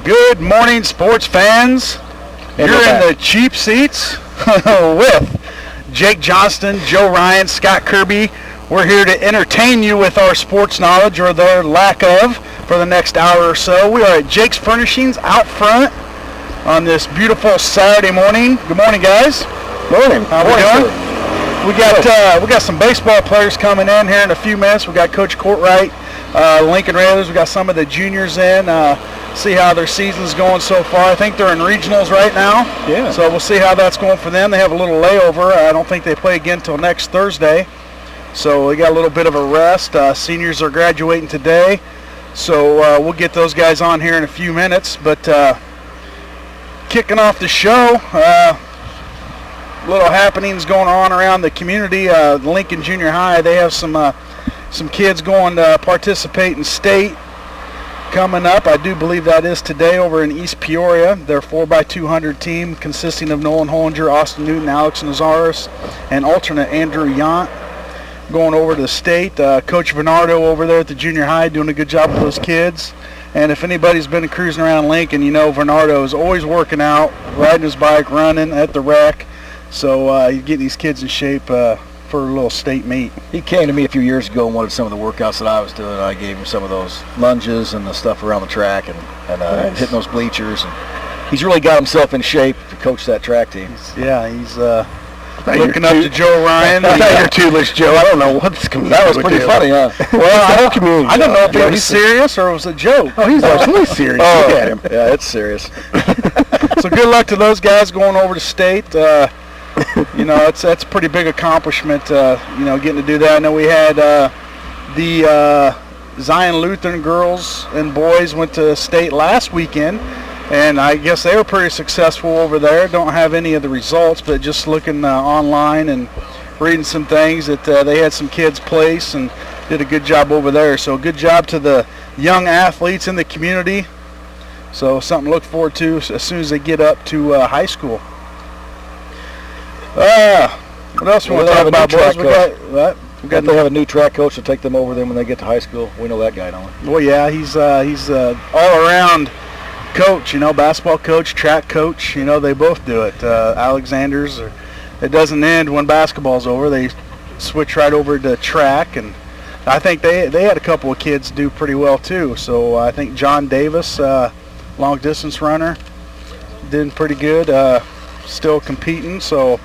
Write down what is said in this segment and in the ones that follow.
Good morning, sports fans. You're in the cheap seats with Jake Johnston, Joe Ryan, Scott Kirby. We're here to entertain you with our sports knowledge, or their lack of, for the next hour or so. We are at Jake's Furnishings out front on this beautiful Saturday morning. Good morning, guys. Morning. How we doing? We got some baseball players coming in here in a few minutes. We got Coach Courtwright, Lincoln Railers. We got some of the juniors in. See how their season's going so far. I think they're in regionals right now. Yeah. So we'll see how that's going for them. They have a little layover. I don't think they play again until next Thursday. So we got a little bit of a rest. Seniors are graduating today. So we'll get those guys on here in a few minutes. But kicking off the show, little happenings going on around the community. Lincoln Junior High, they have some kids going to participate in state coming up. I do believe that is today over in East Peoria. Their 4x200 team consisting of Nolan Hollinger, Austin Newton, Alex Nazaris, and alternate Andrew Yant going over to the state. Coach Bernardo over there at the junior high doing a good job with those kids. And if anybody's been cruising around Lincoln, you know Bernardo is always working out, riding his bike, running at the rec. So you get these kids in shape for a little state meet. He came to me a few years ago and wanted some of the workouts that I was doing. I gave him some of those lunges and the stuff around the track and Nice. hitting those bleachers. And he's really got himself in shape to coach that track team. He's looking up to Joe Ryan. I thought you're toothless, Joe. I don't know what's coming. That was pretty funny, huh? Well, the whole community. I don't know if it was serious or it was a joke. Oh, he's absolutely serious. Look at him. Yeah, it's serious. So good luck to those guys going over to state. You know, that's a pretty big accomplishment, getting to do that. I know we had the Zion Lutheran girls and boys went to state last weekend, and I guess they were pretty successful over there. Don't have any of the results, but just looking online and reading some things that they had some kids place and did a good job over there. So good job to the young athletes in the community. So something to look forward to as soon as they get up to high school. What else we want to talk about, boys? We got to have a new track coach to take them over them when they get to high school. We know that guy, don't we? Well, yeah, he's all-around coach, basketball coach, track coach. They both do it. Alexander's, it doesn't end when basketball's over. They switch right over to track, and I think they had a couple of kids do pretty well, too. So I think John Davis, long-distance runner, did pretty good, still competing. So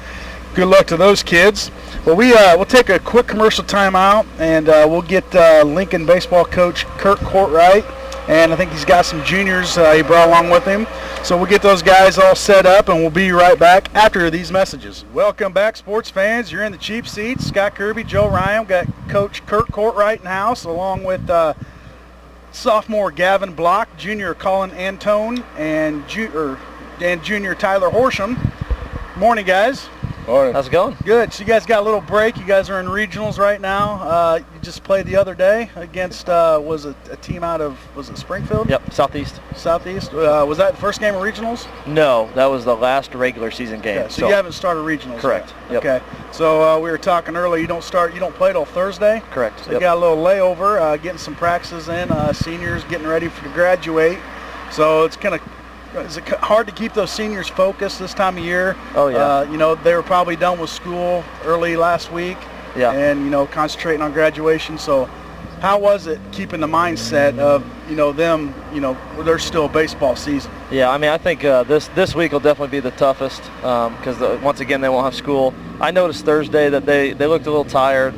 good luck to those kids. Well, we'll take a quick commercial timeout, and we'll get Lincoln baseball coach Curt Courtwright, and I think he's got some juniors he brought along with him. So we'll get those guys all set up, and we'll be right back after these messages. Welcome back, sports fans. You're in the cheap seats. Scott Kirby, Joe Ryan. We've got Coach Curt Courtwright in house, along with sophomore Gavin Block, junior Collin Antoine, and junior Tyler Horchem. Morning, guys. Morning. How's it going? Good. So you guys got a little break. You guys are in regionals right now. You just played the other day against, was it a team out of, was it Springfield? Yep, Southeast. Southeast. Was that the first game of regionals? No, that was the last regular season game. Yeah, so you haven't started regionals Correct. Yet. Yep. Okay. So we were talking earlier, you don't play till Thursday? Correct. So you got a little layover, getting some practices in, seniors getting ready to graduate. So it's kind of, is it hard to keep those seniors focused this time of year? Oh, yeah. They were probably done with school early last week. Yeah. And, concentrating on graduation. So how was it keeping the mindset of, them, there's still a baseball season? Yeah, I mean, I think this week will definitely be the toughest because, once again, they won't have school. I noticed Thursday that they looked a little tired,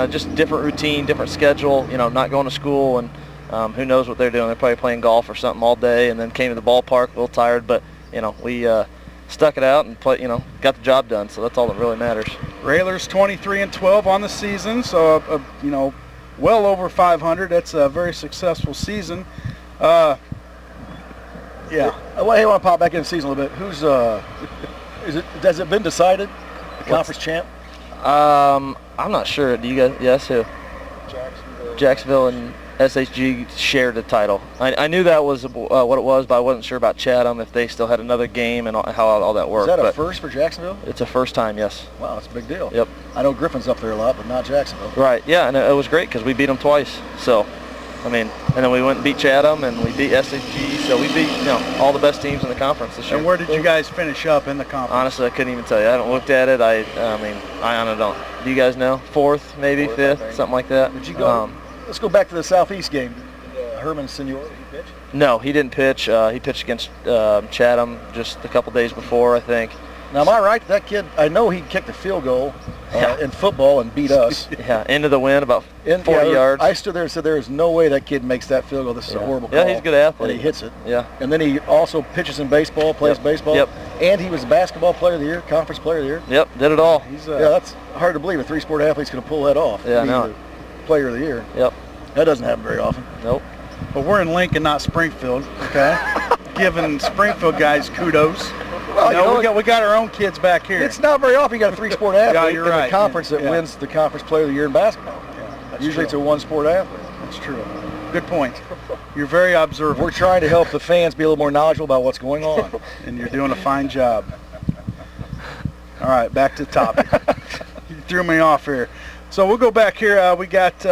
just different routine, different schedule, not going to school, and who knows what they're doing. They're probably playing golf or something all day and then came to the ballpark a little tired. But, we stuck it out and got the job done. So that's all that really matters. Railers 23-12 on the season. So, well over 500. That's a very successful season. Yeah. Hey, I want to pop back in the season a little bit. Who's, has it been decided? The conference champ? I'm not sure. Do you guys, yes, who? Jacksonville and SHG shared the title. I knew that was what it was, but I wasn't sure about Chatham, if they still had another game and how all that worked. Is that a first for Jacksonville? It's a first time, yes. Wow, that's a big deal. Yep. I know Griffin's up there a lot, but not Jacksonville. Right, yeah, and it was great because we beat them twice. So I mean, and then we went and beat Chatham, and we beat SHG, so we beat, all the best teams in the conference this year. And where did you guys finish up in the conference? Honestly, I couldn't even tell you. I haven't looked at it. I honestly don't. Do you guys know? Fourth, maybe fifth, something like that. Did you go? Let's go back to the Southeast game. Herman Senior, he pitch? No, he didn't pitch. He pitched against Chatham just a couple days before, I think. Now, am I right? That kid, I know he kicked a field goal in football and beat us. Yeah, into the wind, about 40 yards. I stood there and said, there is no way that kid makes that field goal. This is a horrible call. Yeah, he's a good athlete. And he hits it. Yeah. And then he also pitches in baseball, plays baseball. Yep. And he was basketball player of the year, conference player of the year. Yep, did it all. Yeah, that's hard to believe. A three-sport athlete's going to pull that off. Yeah, I know. Player of the year. Yep. That doesn't happen very often. Nope. But we're in Lincoln, not Springfield, okay? Giving Springfield guys kudos. Well, we got our own kids back here. It's not very often you got a three-sport athlete you're in right. the conference that wins the conference player of the year in basketball. Yeah, Usually it's a one-sport athlete. That's true. Good point. You're very observant. We're trying to help the fans be a little more knowledgeable about what's going on. And you're doing a fine job. All right, back to the topic. You threw me off here. So we'll go back here. We got,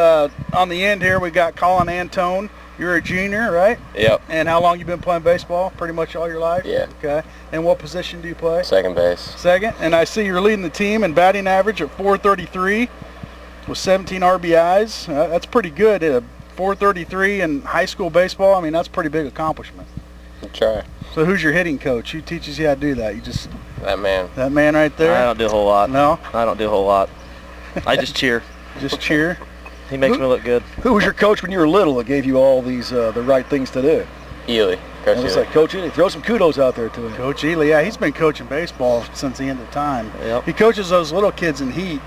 on the end here, we got Collin Antoine. You're a junior, right? Yep. And how long you been playing baseball? Pretty much all your life? Yeah. Okay. And what position do you play? Second base. Second. And I see you're leading the team in batting average at .433 with 17 RBIs. That's pretty good. At 433 in high school baseball, I mean, that's a pretty big accomplishment. I'll try. So who's your hitting coach? Who teaches you how to do that? You just... That man. That man right there? I don't do a whole lot. No? I don't do a whole lot. I just cheer. Just cheer? He makes me look good. Who was your coach when you were little that gave you all these the right things to do? Ely. Coach It's Ely. like, Coach Ely, throw some kudos out there to him. Coach Ely, yeah, he's been coaching baseball since the end of time. Yep. He coaches those little kids in heat,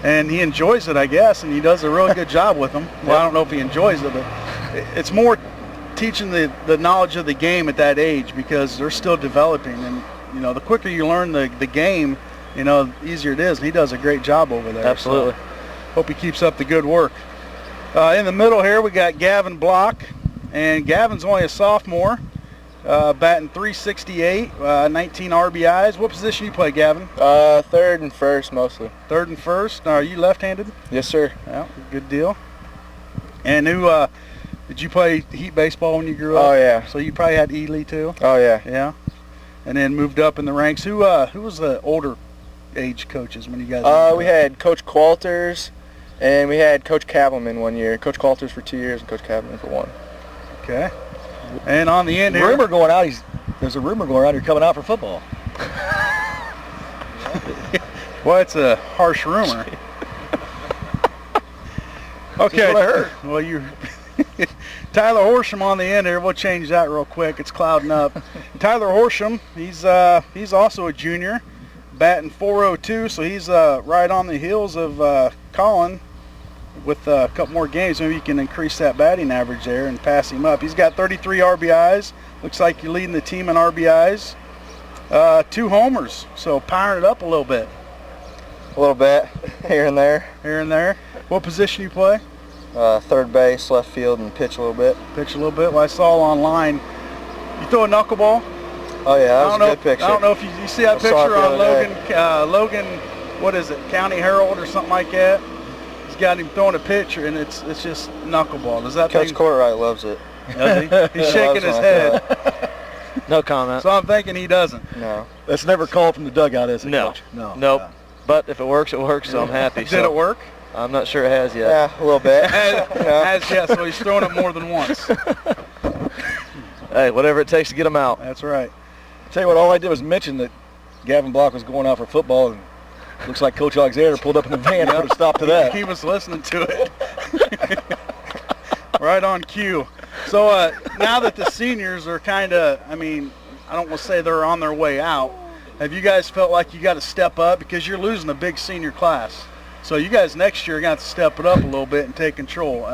and he enjoys it, I guess, and he does a really good job with them. Well, I don't know if he enjoys it, but it's more teaching the knowledge of the game at that age because they're still developing. And, the quicker you learn the game, the easier it is. And he does a great job over there. Absolutely. So hope he keeps up the good work. In the middle here, we got Gavin Block, and Gavin's only a sophomore, batting .368, 19 RBIs. What position you play, Gavin? Third and first mostly. Third and first. Now, are you left-handed? Yes, sir. Yeah, good deal. And who did you play heat baseball when you grew up? Oh, yeah. So you probably had Ely too. Oh, yeah. Yeah. And then moved up in the ranks. Who was the older age coaches when you guys? We had Coach Qualters, and we had Coach Cavalman 1 year. Coach Qualters for 2 years, and Coach Cavalman for 1. Okay. And on the end here, Rumor going out. There's a rumor going around. You're coming out for football. well, it's a harsh rumor. Okay. That's what I heard. Well, you. Tyler Horchem on the end here. We'll change that real quick. It's clouding up. Tyler Horchem, he's also a junior, batting .402, so he's right on the heels of Collin with a couple more games. Maybe you can increase that batting average there and pass him up. He's got 33 RBIs. Looks like you're leading the team in RBIs. 2 homers, so powering it up a little bit. A little bit, here and there. Here and there. What position you play? Third base, left field, and pitch a little bit. Pitch a little bit. Well, I saw online. You throw a knuckleball? Oh, yeah, that was a good picture. I don't know if you see that I saw picture it the on other Logan, what is it, County Herald or something like that? He's got him throwing a pitcher, and it's just knuckleball. Does that Coach thing... Courtwright loves it. Does he? He's shaking his head. No comment. So I'm thinking he doesn't. No. That's never called from the dugout, is it, No. Coach? No. Nope. But if it works, it works, so I'm happy. Did it work? I'm not sure it has yet. Yeah, a little bit. Yeah, so he's thrown it more than once. Hey, whatever it takes to get them out. That's right. Tell you what, all I did was mention that Gavin Block was going out for football, and looks like Coach Alexander pulled up in the van and put a stop to that. He was listening to it. Right on cue. So now that the seniors are kind of, I don't want to say they're on their way out, have you guys felt like you got to step up? Because you're losing a big senior class. So you guys next year are going to have to step it up a little bit and take control.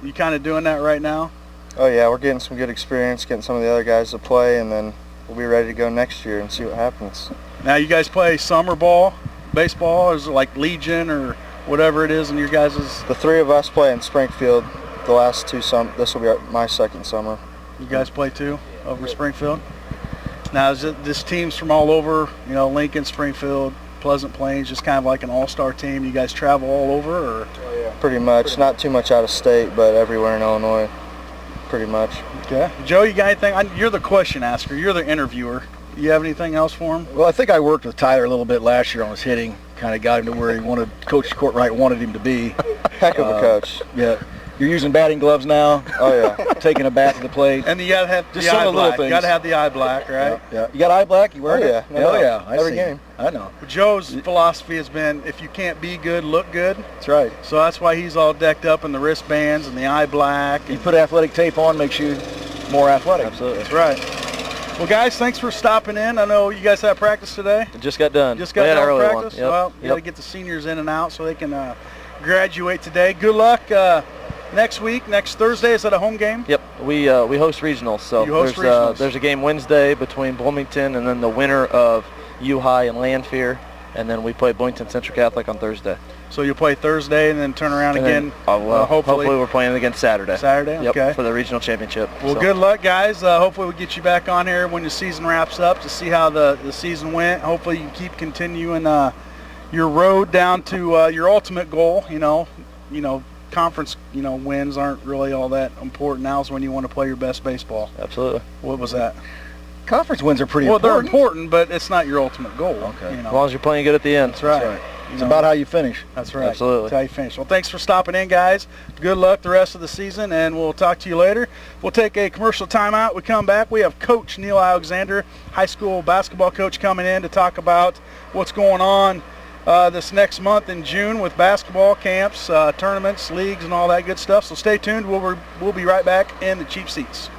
You kind of doing that right now? Oh, yeah, we're getting some good experience, getting some of the other guys to play, and then we'll be ready to go next year and see what happens. Now you guys play summer ball, baseball, or is it like Legion or whatever it is in your guys'? The 3 of us play in Springfield the last 2 summers. This will be my second summer. You guys play too over Springfield? Now is it this team's from all over, Lincoln, Springfield, Pleasant Plains, just kind of like an all-star team? You guys travel all over, or? Oh, yeah. Pretty much. Not too much out of state, but everywhere in Illinois. pretty much. Okay. Joe, you got anything? You're the question asker. You're the interviewer. You have anything else for him? Well, I think I worked with Tyler a little bit last year on his hitting. Kind of got him to where Coach Courtwright wanted him to be. Heck of a coach. Yeah. You're using batting gloves now. Oh yeah. Taking a bat to the plate. And you gotta have Just the some eye of the little black. things. You gotta have the eye black, right? Yeah. You got eye black? You wear Oh, it? yeah. No Hell doubt. yeah. I Every see. game. I know. Joe's philosophy has been, if you can't be good, look good. That's right. So that's why he's all decked up in the wristbands and the eye black. You put athletic tape on, makes you more athletic. Absolutely. That's right. Well, guys, thanks for stopping in. I know you guys had practice today. It just got done. Just got We had an done early with one. practice. Yep. Well, you got to get the seniors in and out so they can graduate today. Good luck next week. Next Thursday, is that a home game? Yep, we host regionals, so You host there's regionals. there's a game Wednesday between Bloomington and then the winner of U High and Lanphier, and then we play Bloomington Central Catholic on Thursday. So you'll play Thursday and then turn around And again. then, hopefully we're playing again Saturday. Saturday. Yep, Okay. for the regional championship. Well, So, good luck, guys. Hopefully we'll get you back on here when the season wraps up to see how the season went. Hopefully you can keep continuing your road down to your ultimate goal. You know, conference, wins aren't really all that important. Now's when you want to play your best baseball. Absolutely. What was that? Conference wins are pretty Well, important. they're important, but it's not your ultimate goal. Okay. As long as you're playing good at the end. That's right. That's right. It's about how you finish. That's right. Absolutely. That's how you finish. Well, thanks for stopping in, guys. Good luck the rest of the season, and we'll talk to you later. We'll take a commercial timeout. We come back. We have Coach Neil Alexander, high school basketball coach, coming in to talk about what's going on this next month in June with basketball camps, tournaments, leagues, and all that good stuff. So stay tuned. We'll be right back in the cheap seats.